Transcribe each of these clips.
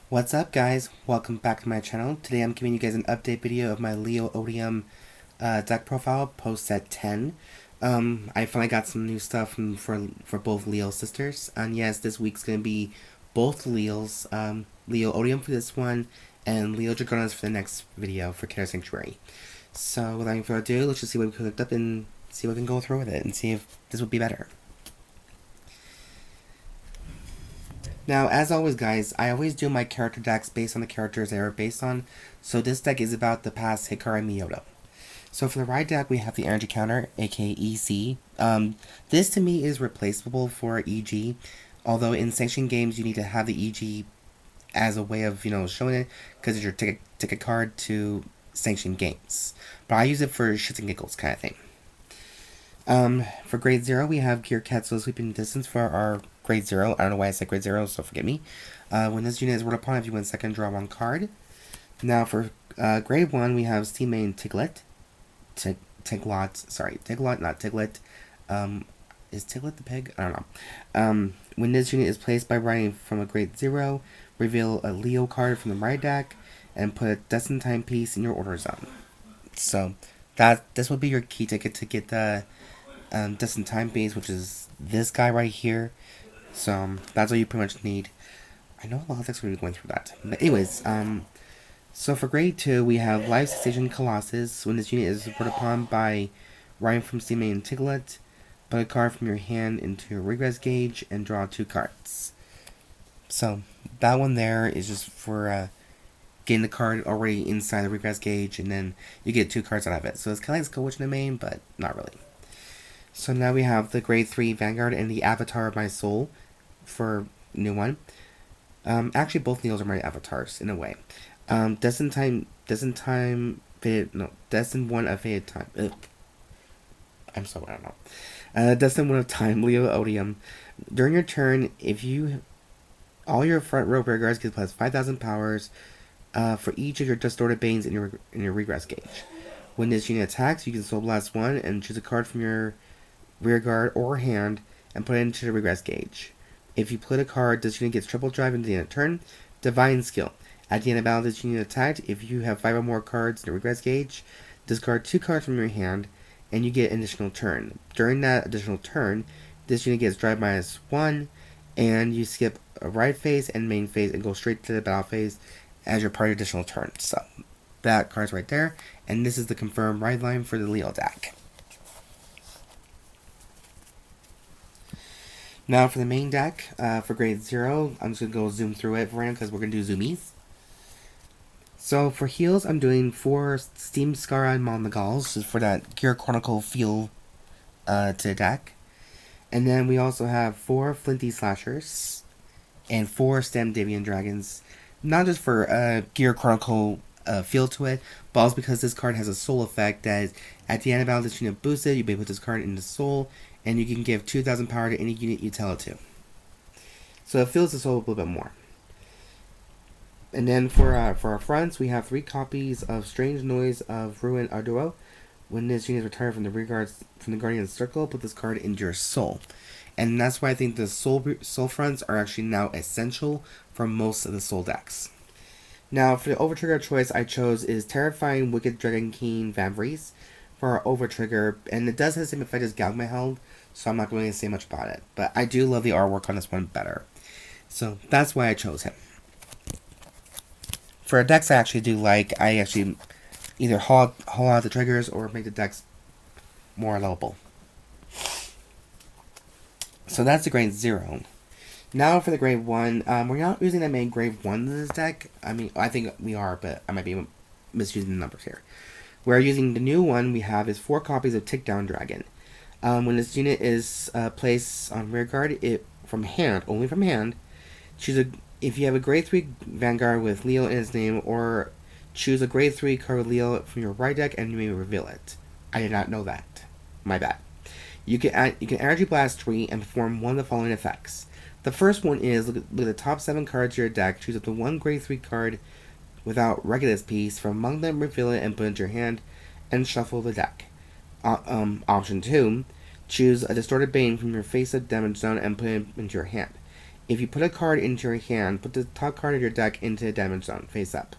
What's up, guys? Welcome back to my channel. Today I'm giving you guys an update video of my Liael Odium deck profile post set 10. I finally got some new stuff for both Liael sisters, and yes, this week's gonna be both Liaels, Liael Odium for this one, and Liael Dragonas for the next video for Care Sanctuary. So without any further ado, let's just see what we cooked up and see what we can go through with it and see if this would be better. Now, as always, guys, I always do my character decks based on the characters they are based on, so this deck is about the past Hikari Myodo. So for the right deck, we have the Energy Counter, aka EC. This to me is replaceable for EG, although in Sanction games you need to have the EG as a way of, showing it, because it's your ticket card to Sanction games. But I use it for shits and giggles kind of thing. For grade 0, we have Gear Quetzal Sweeping Distance for our grade 0. I don't know why I said grade 0, so forgive me. When this unit is rolled upon, if you win second, draw 1 card. Now for grade 1, we have Steam Main Tiglatt. Tiglatt, not Tiglatt. Is Tiglatt the pig? I don't know. When this unit is placed by writing from a grade 0, reveal a Leo card from the right deck, and put a Destined timepiece in your order zone. So, this will be your key ticket to get the Destined timepiece, which is this guy right here. So that's all you pretty much need. I know a lot of decks are going to be going through that. But anyways, so for grade 2, we have Cessation Colossus. When this unit is put upon by writing from Steam Main Tiglatt, put a card from your hand into your Regress gauge and draw 2 cards. So that one there is just for getting the card already inside the Regress gauge, and then you get 2 cards out of it. So it's kind of like Skullwitch in the main, but not really. So now we have the grade 3 Vanguard and the Avatar of My Soul for new one. Actually, both Neos are my avatars in a way. Destined 1 of Faded Time. Ugh. I'm sorry, I don't know. Destined 1 of Time, Liael Odium. During your turn, if you all your front row rear guards get plus 5,000 powers for each of your distorted banes in your regress gauge. When this unit attacks, you can Soul Blast 1 and choose a card from your rear guard or hand and put it into the regress gauge. If you put a card, this unit gets triple drive into the end of turn. Divine Skill. At the end of battle, this unit attacked. If you have 5 or more cards in the regress gauge, discard 2 cards from your hand, and you get an additional turn. During that additional turn, this unit gets drive -1, and you skip a right phase and main phase and go straight to the battle phase as your party additional turn. So that card's right there, and this is the confirmed ride line for the Liael deck. Now for the main deck, for grade 0, I'm just going to go zoom through it for right now because we're going to do zoomies. So for heals, I'm doing 4 Steam Scara and Mal-Nigals, just for that Gear Chronicle feel to the deck. And then we also have 4 Flinty Slashers and 4 Stem Deviant Dragons. Not just for Gear Chronicle feel to it, but also because this card has a soul effect that is, at the end of battle, this unit boosted, you may put this card into soul, and you can give 2,000 power to any unit you tell it to. So it fills the soul a little bit more. And then for our fronts, we have 3 copies of Strange Noise of Ruin Aduro. When this unit is retired from the Guardian's Circle, put this card into your soul. And that's why I think the soul fronts are actually now essential for most of the soul decks. Now for the overtrigger choice I chose is Terrifying Wicked Dragon King Vamfrieze for our overtrigger, and it does have the same effect as Galgmaheld, so I'm not going to say much about it. But I do love the artwork on this one better. So that's why I chose him. For decks I actually do like, I actually either haul out the triggers or make the decks more lovable. So that's the grade 0. Now for the grade 1, we're not using the main grade 1 in this deck. I mean, I think we are, but I might be misusing the numbers here. We're using the new one we have is 4 copies of Tickdown Dragon. When this unit is placed on rearguard, only from hand, if you have a grade 3 Vanguard with Liael in its name, or choose a grade 3 card with Liael from your right deck and you may reveal it. I did not know that. My bad. You can Energy Blast 3 and perform one of the following effects. The first one is, look at the top 7 cards of your deck, choose up to 1 grade 3 card without Recusal piece. From among them, reveal it and put it into your hand, and shuffle the deck. Option 2, choose a Distorted Bane from your face-up damage zone and put it into your hand. If you put a card into your hand, put the top card of your deck into the damage zone, face up.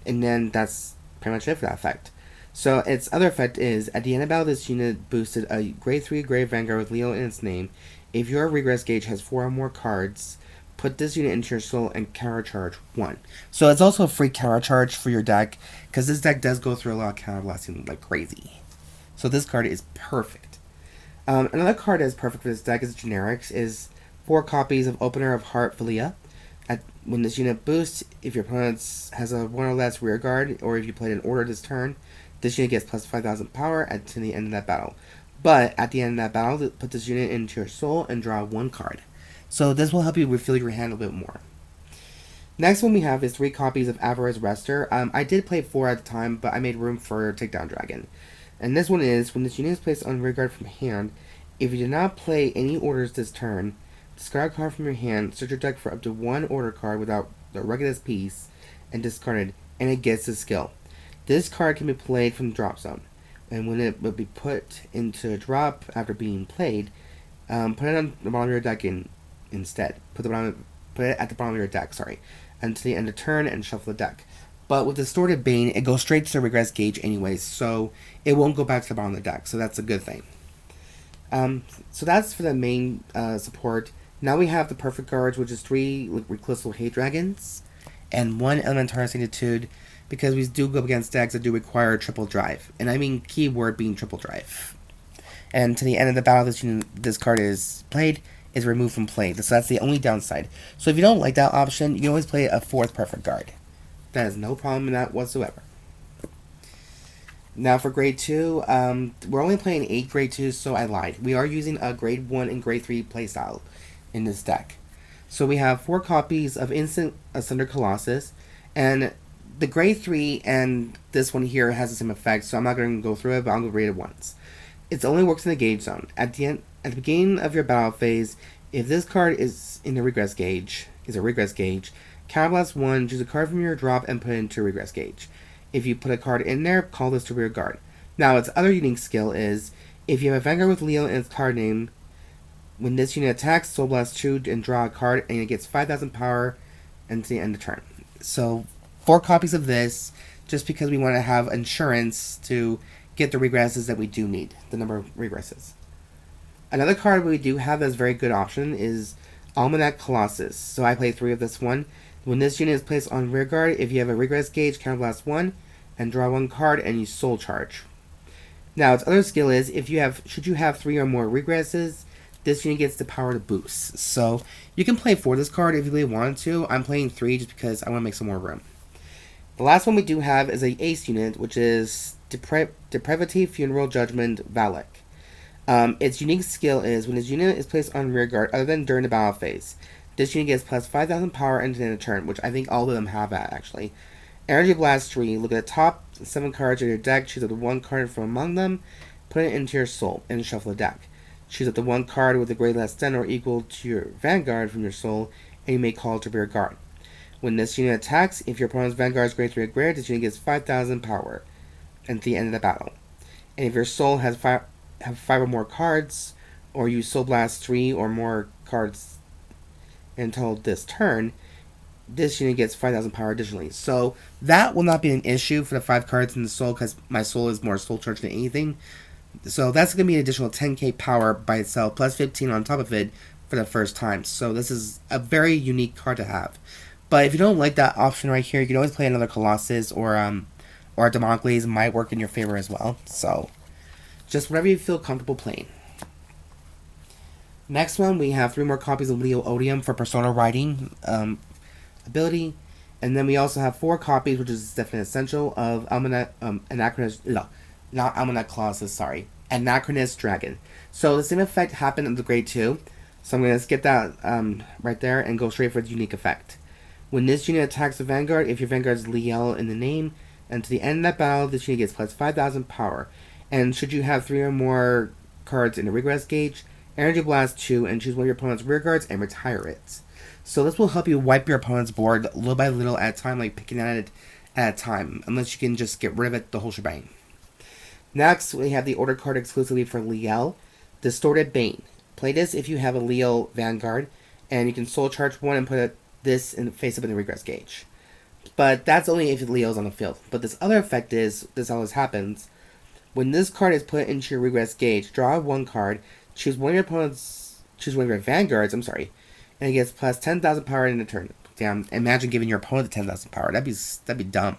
And then that's pretty much it for that effect. So its other effect is, at the end of battle, this unit boosted a grade 3 grade Vanguard with Liael in its name. If your regress gauge has 4 or more cards, put this unit into your soul and countercharge 1. So it's also a free countercharge for your deck, because this deck does go through a lot of counterblasting like crazy. So this card is perfect. Another card that is perfect for this deck is generics, is 4 copies of Opener of Heart Philya. When this unit boosts, if your opponent has a 1 or less rear guard, or if you played an order this turn, this unit gets plus 5,000 power to the end of that battle. But at the end of that battle, put this unit into your soul and draw 1 card. So this will help you refill your hand a bit more. Next one we have is 3 copies of Avarice Wrester. I did play 4 at the time, but I made room for Tickdown Dragon. And this one is, when this unit is placed on rear guard from hand, if you did not play any orders this turn, discard a card from your hand, search your deck for up to 1 order card without the Regress piece, and discard it, and it gets this skill. This card can be played from the drop zone, and when it will be put into a drop after being played, put it on the bottom of your deck instead. Put it at the bottom of your deck, until the end of turn and shuffle the deck. But with Distorted Bane, it goes straight to the Regress gauge anyways, so it won't go back to the bottom of the deck, so that's a good thing. So that's for the main support. Now we have the perfect guards, which is 3 Recusal Hate Dragons, and 1 Elementaria Sanctitude, because we do go up against decks that do require triple drive. And I mean keyword being triple drive. And to the end of the battle, this card is played, is removed from play. So that's the only downside. So if you don't like that option, you can always play a 4th perfect guard. That is no problem in that whatsoever. Now for grade 2, we're only playing 8 grade 2s, so I lied. We are using a grade 1 and grade 3 playstyle in this deck. So we have 4 copies of Instant Asunder Colossus, and the grade 3 and this one here has the same effect, so I'm not going to go through it, but I'll go read it once. It only works in the gauge zone. At the beginning of your battle phase, if this card is in the regress gauge, counterblast 1, choose a card from your drop and put it into regress gauge. If you put a card in there, call this to rear guard. Now, its other unique skill is, if you have a Vanguard with Liael in its card name, when this unit attacks, Soul Blast 2 and draw a card, and it gets 5,000 power until the end of turn. So, 4 copies of this, just because we want to have insurance to get the regresses that we do need, the number of regresses. Another card we do have that's a very good option is Almanac Colossus. So I play 3 of this one. When this unit is placed on rear guard, if you have a regress gauge, counterblast 1, and draw 1 card, and you soul charge. Now, its other skill is, should you have 3 or more regresses, this unit gets the power to boost. So you can play 4 this card if you really wanted to. I'm playing 3 just because I want to make some more room. The last one we do have is a ace unit, which is Depravity, Funeral Judgment, Valack. Its unique skill is, when this unit is placed on rear guard, other than during the battle phase, this unit gets plus 5,000 power into the end of turn, which I think all of them have that, actually. Energy Blast 3, look at the top 7 cards of your deck, choose up the 1 card from among them, put it into your soul, and shuffle the deck. Choose up the 1 card with a grade less than or equal to your Vanguard from your soul, and you may call it to rear guard. When this unit attacks, if your opponent's Vanguard is grade 3 or greater, this unit gets 5,000 power at the end of the battle. And if your soul has 5 or more cards, or you Soul Blast 3 or more cards until this turn, this unit gets 5,000 power additionally. So that will not be an issue for the 5 cards in the soul, because my soul is more soul charged than anything. So that's going to be an additional 10k power by itself, plus 15 on top of it for the first time. So this is a very unique card to have. But if you don't like that option right here, you can always play another Colossus or a Democles. Might work in your favor as well. So just whatever you feel comfortable playing. Next one, we have 3 more copies of Liael Odium for Persona Writing ability. And then we also have 4 copies, which is definitely essential, of Almanac Colossus, Anachronist Dragon. So the same effect happened in the grade 2. So I'm going to skip that right there and go straight for the unique effect. When this unit attacks the Vanguard, if your Vanguard is Liael in the name, and to the end of that battle, this unit gets plus 5,000 power. And should you have 3 or more cards in the regress gauge, Energy Blast 2 and choose one of your opponent's rear guards and retire it. So this will help you wipe your opponent's board little by little at a time, like picking at it at a time, unless you can just get rid of it the whole shebang. Next, we have the order card exclusively for Liael, Distorted Bane. Play this if you have a Liael Vanguard, and you can soul charge one and put this in face up in the regress gauge. But that's only if Liael's on the field. But this other effect is, this always happens, when this card is put into your regress gauge, draw one card, choose one of your Vanguards, and it gets plus 10,000 power in a turn. Damn, imagine giving your opponent 10,000 power. That'd be dumb.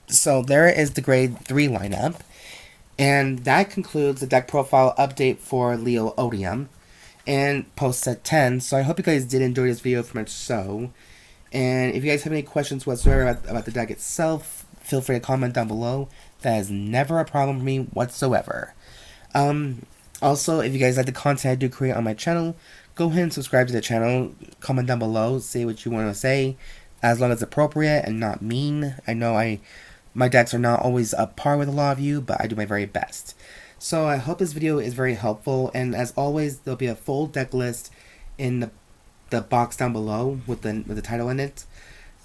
So there is the grade 3 lineup. And that concludes the deck profile update for Liael Odium and post set 10. So I hope you guys did enjoy this video very much so. And if you guys have any questions whatsoever about the deck itself, feel free to comment down below. That is never a problem for me whatsoever. Also, if you guys like the content I do create on my channel, go ahead and subscribe to the channel. Comment down below, say what you want to say, as long as it's appropriate and not mean. I know my decks are not always up par with a lot of you, but I do my very best. So I hope this video is very helpful, and as always, there'll be a full deck list in the box down below with the title in it.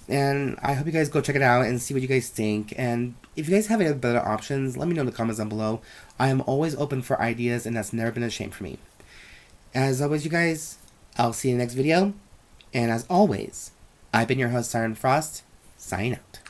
And I hope you guys go check it out and see what you guys think. And if you guys have any better options, let me know in the comments down below. I am always open for ideas, and that's never been a shame for me. As always, you guys, I'll see you in the next video. And as always, I've been your host, Siren Frost, signing out.